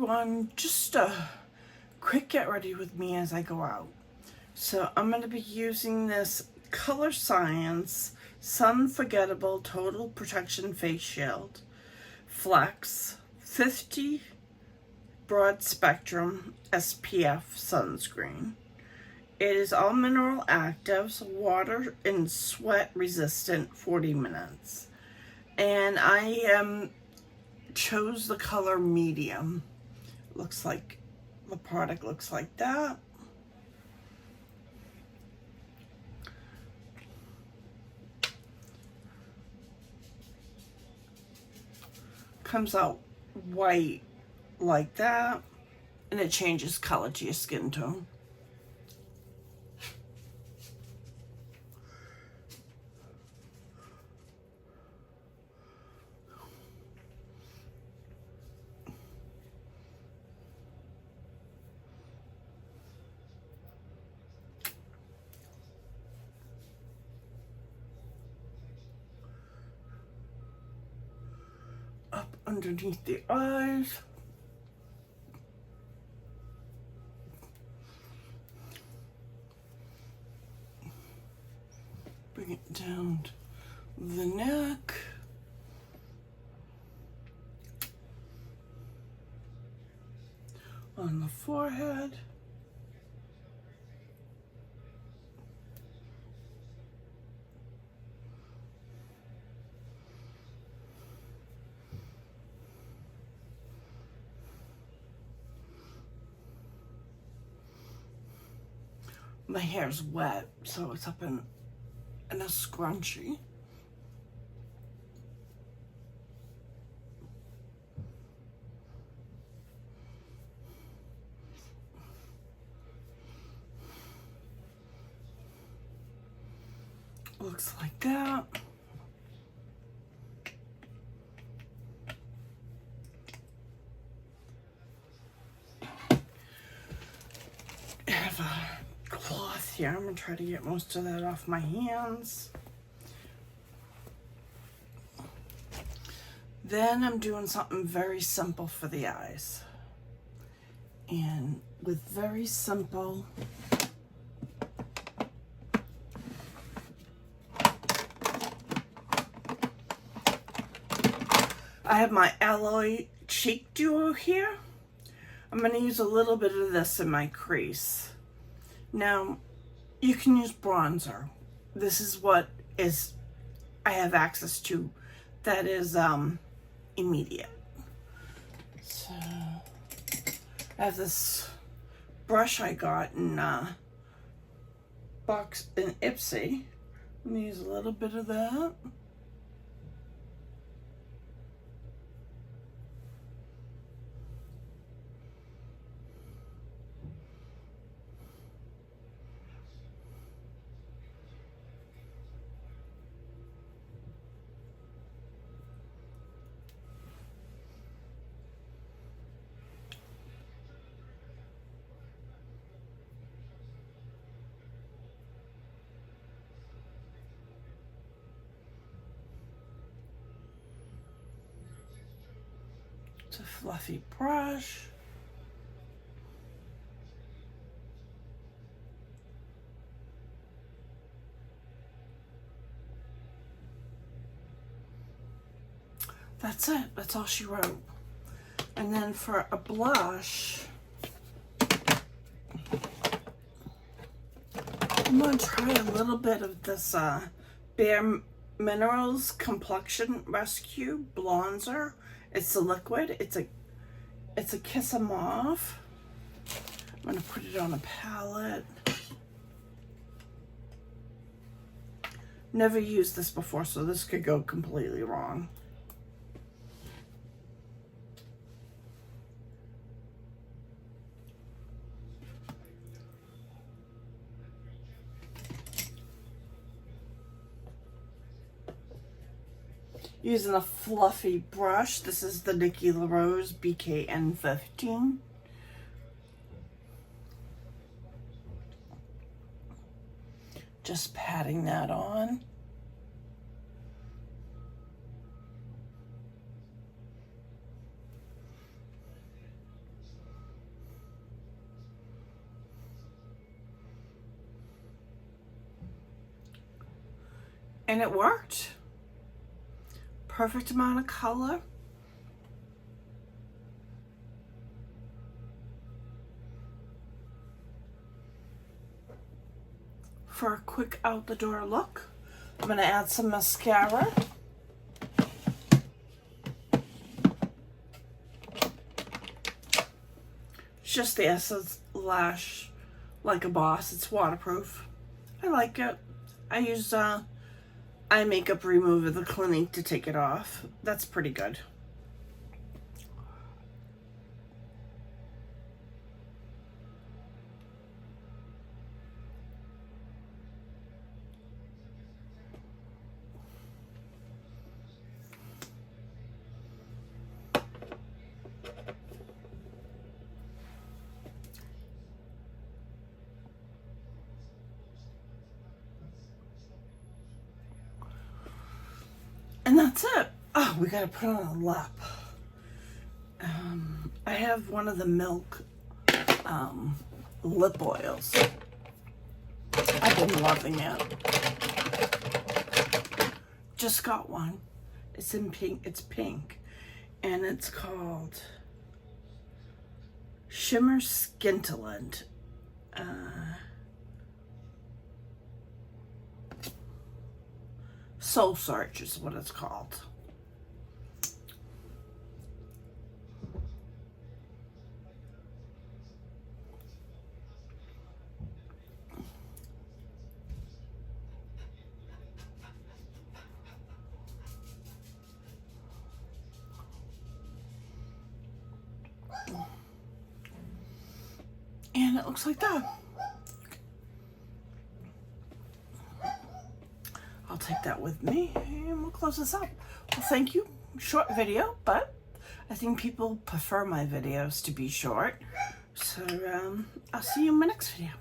everyone, just a quick get ready with me as I go out. So I'm going to be using this Color Science Sun Forgettable Total Protection Face Shield Flex 50 Broad Spectrum SPF Sunscreen. It is all mineral actives, water and sweat resistant, 40 minutes. And I chose the color medium. Looks like the product looks like that. Comes out white like that, and it changes color to your skin tone. Up underneath the eyes. Bring it down the neck. On the forehead. My hair's wet, so it's up in a scrunchie. Looks like that. I have a cloth here. I'm gonna try to get most of that off my hands. Then I'm doing something very simple for the eyes. And with very simple, I have my Alloy Cheek Duo here. I'm going to use a little bit of this in my crease. Now, you can use bronzer. This is what I have access to that is immediate. So, I have this brush I got in box in Ipsy. I'm going to use a little bit of that. It's a fluffy brush. That's it. That's all she wrote. And then for a blush, I'm going to try a little bit of this Bare Minerals Complexion Rescue Bronzer. It's a liquid. It's a Kiss of Mauve. I'm going to put it on a palette. Never used this before, so this could go completely wrong. Using a fluffy brush. This is the Nikki LaRose BKN15. Just patting that on. And it worked. Perfect amount of color. For a quick out the door look, I'm going to add some mascara. It's just the Essence Lash Like a Boss. It's waterproof. I like it. I use eye makeup remover, the Clinique, to take it off. That's pretty good. And that's it. Oh, we gotta put on a lip. I have one of the Milk lip oils. I've been loving it. Just got one. It's in pink. It's pink, and it's called Shimmer Skintalent. Soul Search is what it's called. And it looks like that. I'll take that with me and we'll close this up. Well, thank you. Short video, but I think people prefer my videos to be short. So I'll see you in my next video.